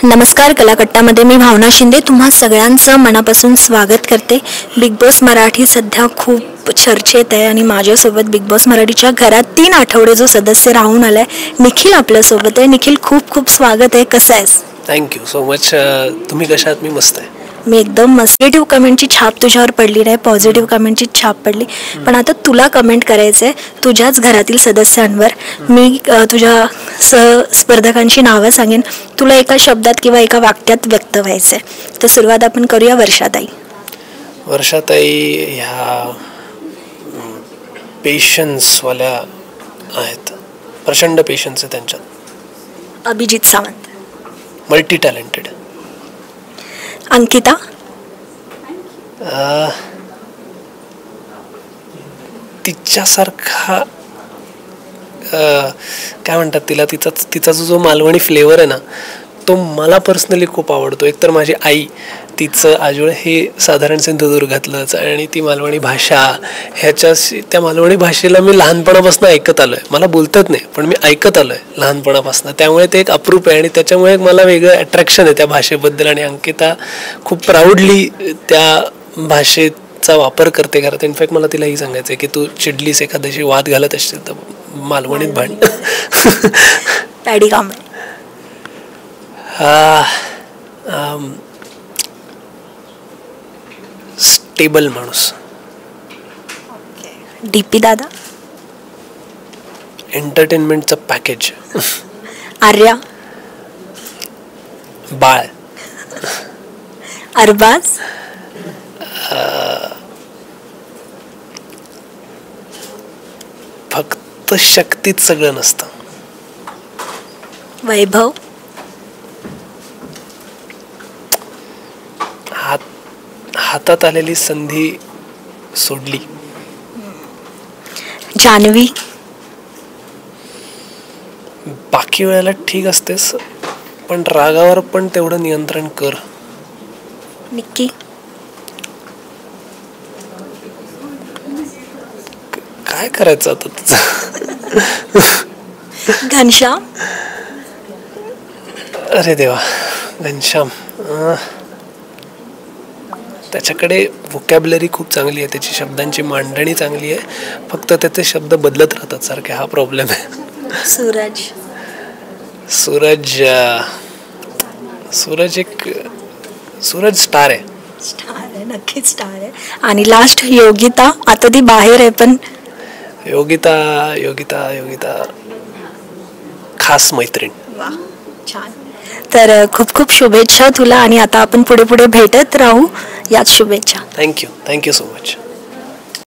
नमस्कार कलाकट्टामध्ये मी भावना शिंदे तुम्हा सगळ्यांचं मनापासून स्वागत करते. बिग बॉस मराठी सध्या खूप चर्चेत आहे आणि माझ्यासोबत बिग बॉस मराठीच्या घरात 3 आठवडे जो सदस्य राहून आलाय निखिल आपल्यासोबत आहे. निखिल खूप खूप स्वागत आहे. कसं आहेस? Thank you so much. तुम्ही कशा आहात? मी मस्त आहे. मी एकदम मस्त. निगेटिव्ह कमेंटची छाप तुझ्यावर पडली नाही, पॉझिटिव्ह कमेंटची छाप पडली. पण आता तुला कमेंट करायचं आहे तुझ्याच घरातील सदस्यांवर. मी तुझ्या स्पर्धकांची नावं सांगेन, तुला एका शब्दात किंवा एका वाक्यात व्यक्त व्हायचं आहे. तर सुरुवात आपण करूया वर्षाताई. वर्षाताई ह्या पेशन्सवाल्या आहेत, प्रचंड पेशन्स आहे त्यांच्यात. अभिजित सावंत. Multi talented. अंकिता. तिच्यासारखा काय म्हणतात तिला, तिचा जो मालवणी फ्लेवर आहे ना तो मला पर्सनली खूप आवडतो. एकतर माझी आई, तिचं आजोळ हे साधारण सिंधुदुर्गातलंच आणि ती मालवणी भाषा त्या मालवणी भाषेला मी लहानपणापासून ऐकत आलो आहे. मला बोलतात नाही पण मी ऐकत आलो आहे लहानपणापासून, त्यामुळे ते एक अप्रूप आहे आणि त्याच्यामुळे मला वेगळं अट्रॅक्शन आहे त्या भाषेबद्दल. आणि अंकिता खूप प्राऊडली त्या भाषेचा वापर करते घरात. इनफॅक्ट मला तिलाही सांगायचं आहे की तू चिडलीस एखाद्याशी वाद घालत असशील तर मालवणीत भांड. पॅडी कांबळे. स्टेबल माणूस. डीपी दादा. एंटरटेनमेंटचं पॅकेज. आर्या. बाळ. अरबाज. फक्त शक्तीत सगळं नसतं. वैभव. हातात आलेली संधी सोडली. जान्हवी. बाकी वेळेला ठीक असतेस पण रागावर पण तेवढं नियंत्रण कर. निक्की. काय करायचं आता तुझं? घनश्याम. अरे देवा, घनश्याम. त्याच्याकडे व्होकॅब्युलरी खूप चांगली आहे, त्याची शब्दांची मांडणी चांगली आहे, फक्त त्याचे शब्द बदलत राहतात सारखे, हा प्रॉब्लेम आहे. सूरज. सूरज स्टार आहे. स्टार आहे, नक्कीच स्टार आहे. आणि लास्ट योगिता. आता ती बाहेर आहे पण योगिता खास मैत्रीण. वा, छान. तर खूप खूप शुभेच्छा तुला आणि आता आपण पुढे पुढे भेटत राहू. याच शुभेच्छा. Thank you so much.